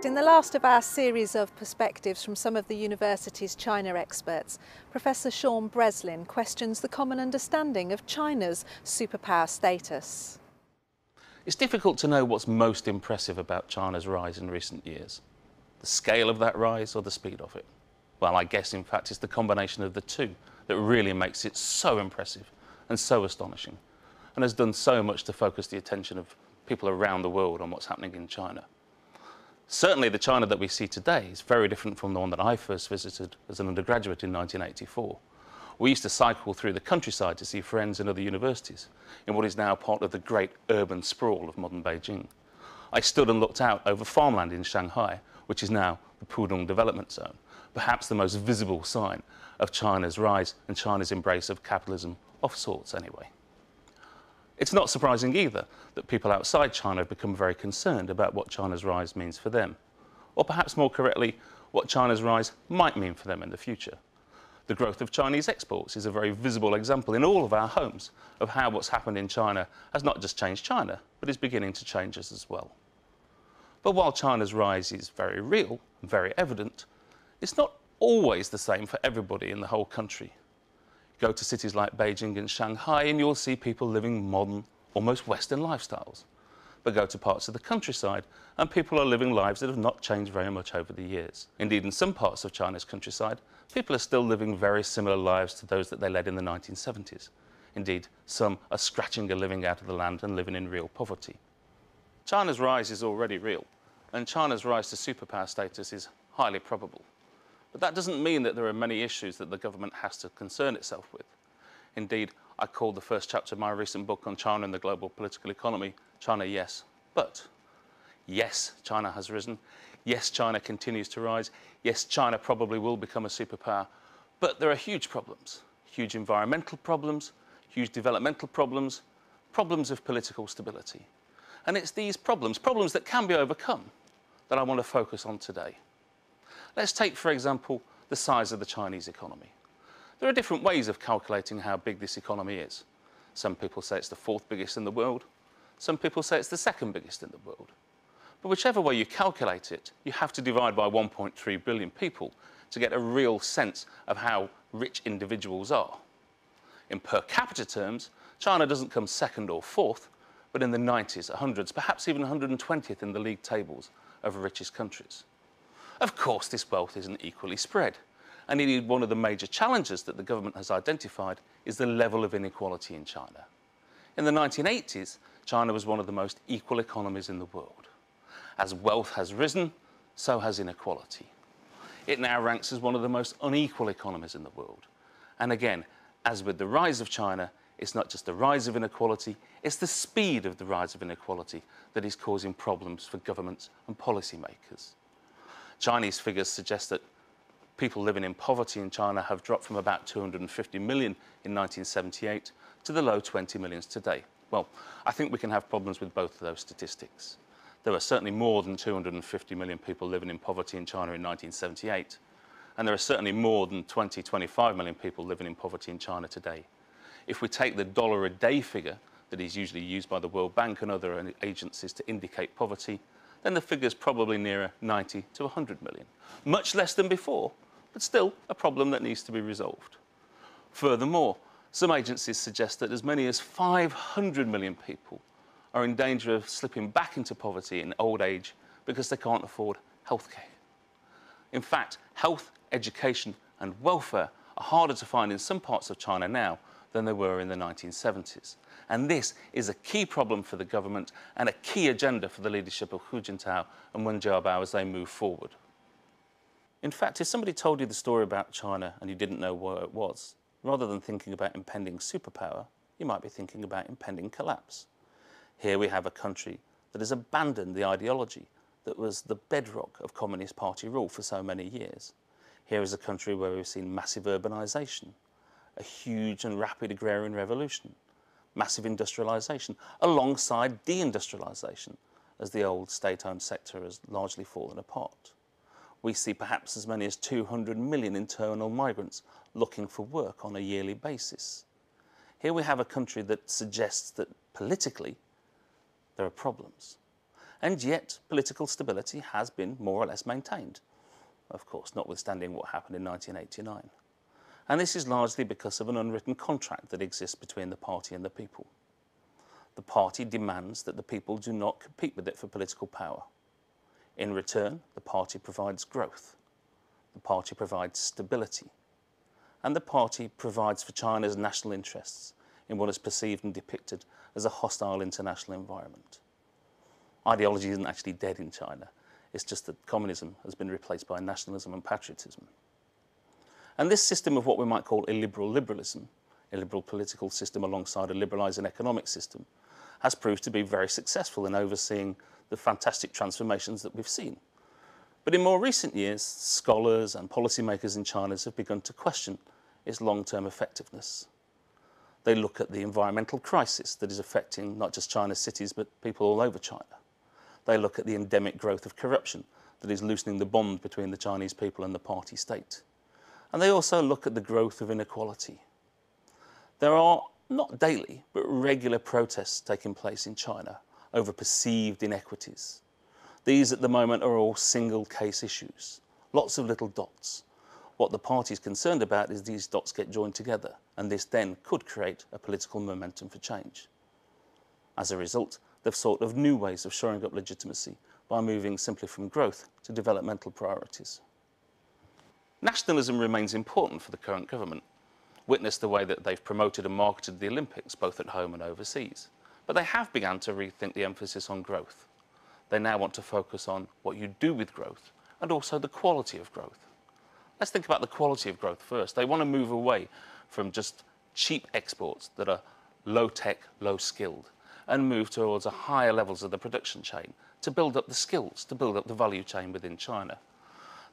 In the last of our series of perspectives from some of the university's China experts, Professor Shaun Breslin questions the common understanding of China's superpower status. It's difficult to know what's most impressive about China's rise in recent years. The scale of that rise or the speed of it? Well, I guess in fact it's the combination of the two that really makes it so impressive and so astonishing, and has done so much to focus the attention of people around the world on what's happening in China. Certainly the China that we see today is very different from the one that I first visited as an undergraduate in 1984. We used to cycle through the countryside to see friends in other universities in what is now part of the great urban sprawl of modern Beijing. I stood and looked out over farmland in Shanghai, which is now the Pudong Development Zone, perhaps the most visible sign of China's rise and China's embrace of capitalism of sorts anyway. It's not surprising either that people outside China have become very concerned about what China's rise means for them, or perhaps more correctly, what China's rise might mean for them in the future. The growth of Chinese exports is a very visible example in all of our homes of how what's happened in China has not just changed China, but is beginning to change us as well. But while China's rise is very real and very evident, it's not always the same for everybody in the whole country. Go to cities like Beijing and Shanghai and you'll see people living modern, almost Western lifestyles. But go to parts of the countryside and people are living lives that have not changed very much over the years. Indeed, in some parts of China's countryside, people are still living very similar lives to those that they led in the 1970s. Indeed, some are scratching a living out of the land and living in real poverty. China's rise is already real, and China's rise to superpower status is highly probable. But that doesn't mean that there are many issues that the government has to concern itself with. Indeed, I called the first chapter of my recent book on China and the global political economy, China Yes, But. Yes, China has risen. Yes, China continues to rise. Yes, China probably will become a superpower. But there are huge problems. Huge environmental problems, huge developmental problems, problems of political stability. And it's these problems that can be overcome, that I want to focus on today. Let's take, for example, the size of the Chinese economy. There are different ways of calculating how big this economy is. Some people say it's the fourth biggest in the world. Some people say it's the second biggest in the world. But whichever way you calculate it, you have to divide by 1.3 billion people to get a real sense of how rich individuals are. In per capita terms, China doesn't come second or fourth, but in the 90s, 100s, perhaps even 120th in the league tables of richest countries. Of course, this wealth isn't equally spread, and indeed one of the major challenges that the government has identified is the level of inequality in China. In the 1980s, China was one of the most equal economies in the world. As wealth has risen, so has inequality. It now ranks as one of the most unequal economies in the world. And again, as with the rise of China, it's not just the rise of inequality, it's the speed of the rise of inequality that is causing problems for governments and policymakers. Chinese figures suggest that people living in poverty in China have dropped from about 250 million in 1978 to the low 20 millions today. Well, I think we can have problems with both of those statistics. There were certainly more than 250 million people living in poverty in China in 1978, and there are certainly more than 25 million people living in poverty in China today. If we take the dollar a day figure that is usually used by the World Bank and other agencies to indicate poverty, then the figure's probably nearer 90 to 100 million. Much less than before, but still a problem that needs to be resolved. Furthermore, some agencies suggest that as many as 500 million people are in danger of slipping back into poverty in old age because they can't afford healthcare. In fact, health, education and welfare are harder to find in some parts of China now than they were in the 1970s. And this is a key problem for the government and a key agenda for the leadership of Hu Jintao and Wen Jiabao as they move forward. In fact, if somebody told you the story about China and you didn't know where it was, rather than thinking about impending superpower, you might be thinking about impending collapse. Here we have a country that has abandoned the ideology that was the bedrock of Communist Party rule for so many years. Here is a country where we've seen massive urbanisation, a huge and rapid agrarian revolution, massive industrialisation, alongside deindustrialisation, as the old state-owned sector has largely fallen apart. We see perhaps as many as 200 million internal migrants looking for work on a yearly basis. Here we have a country that suggests that politically there are problems. and yet political stability has been more or less maintained. Of course, notwithstanding what happened in 1989. And this is largely because of an unwritten contract that exists between the party and the people. The party demands that the people do not compete with it for political power. In return, the party provides growth. The party provides stability. And the party provides for China's national interests in what is perceived and depicted as a hostile international environment. Ideology isn't actually dead in China. It's just that communism has been replaced by nationalism and patriotism. And this system of what we might call illiberal liberalism, a liberal political system alongside a liberalising economic system, has proved to be very successful in overseeing the fantastic transformations that we've seen. But in more recent years, scholars and policymakers in China have begun to question its long-term effectiveness. They look at the environmental crisis that is affecting not just China's cities, but people all over China. They look at the endemic growth of corruption that is loosening the bond between the Chinese people and the party state. And they also look at the growth of inequality. There are, not daily, but regular protests taking place in China over perceived inequities. These at the moment are all single case issues, lots of little dots. What the party is concerned about is these dots get joined together, and this then could create a political momentum for change. As a result, they've sought of new ways of shoring up legitimacy by moving simply from growth to developmental priorities. Nationalism remains important for the current government. Witness the way that they've promoted and marketed the Olympics, both at home and overseas. But they have begun to rethink the emphasis on growth. They now want to focus on what you do with growth and also the quality of growth. Let's think about the quality of growth first. They want to move away from just cheap exports that are low-tech, low-skilled, and move towards higher levels of the production chain to build up the skills, to build up the value chain within China.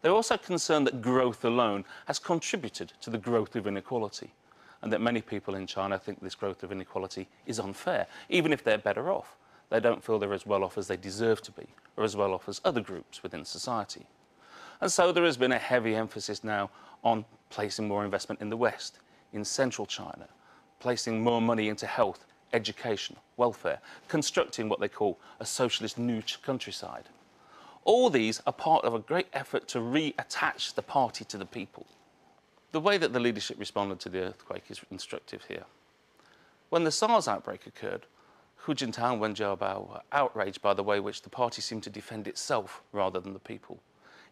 They're also concerned that growth alone has contributed to the growth of inequality, and that many people in China think this growth of inequality is unfair. Even if they're better off, they don't feel they're as well off as they deserve to be, or as well off as other groups within society. And so there has been a heavy emphasis now on placing more investment in the West, in central China, placing more money into health, education, welfare, constructing what they call a socialist new countryside. All these are part of a great effort to reattach the party to the people. The way that the leadership responded to the earthquake is instructive here. When the SARS outbreak occurred, Hu Jintao and Wen Jiabao were outraged by the way in which the party seemed to defend itself rather than the people.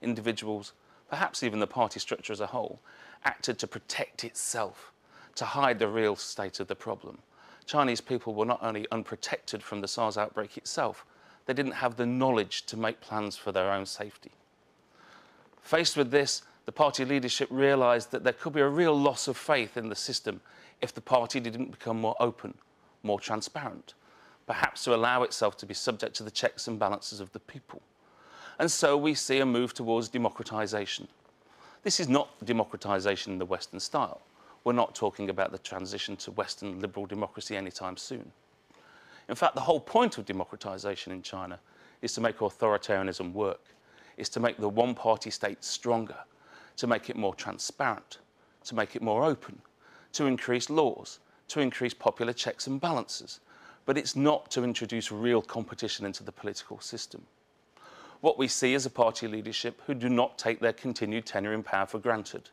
Individuals, perhaps even the party structure as a whole, acted to protect itself, to hide the real state of the problem. Chinese people were not only unprotected from the SARS outbreak itself, they didn't have the knowledge to make plans for their own safety. Faced with this, the party leadership realised that there could be a real loss of faith in the system if the party didn't become more open, more transparent, perhaps to allow itself to be subject to the checks and balances of the people. And so we see a move towards democratisation. This is not democratisation in the Western style. We're not talking about the transition to Western liberal democracy anytime soon. In fact, the whole point of democratisation in China is to make authoritarianism work, is to make the one-party state stronger, to make it more transparent, to make it more open, to increase laws, to increase popular checks and balances. But it's not to introduce real competition into the political system. What we see is a party leadership who do not take their continued tenure in power for granted.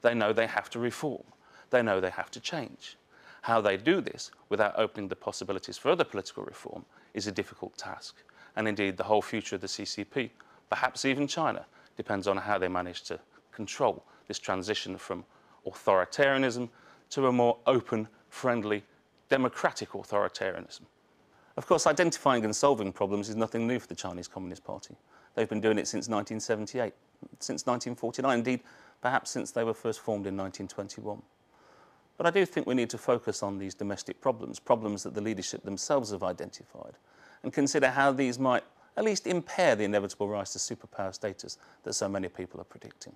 They know they have to reform. They know they have to change. How they do this without opening the possibilities for other political reform is a difficult task. And indeed, the whole future of the CCP, perhaps even China, depends on how they manage to control this transition from authoritarianism to a more open, friendly, democratic authoritarianism. Of course, identifying and solving problems is nothing new for the Chinese Communist Party. They've been doing it since 1978, since 1949, indeed, perhaps since they were first formed in 1921. But I do think we need to focus on these domestic problems, problems that the leadership themselves have identified, and consider how these might at least impair the inevitable rise to superpower status that so many people are predicting.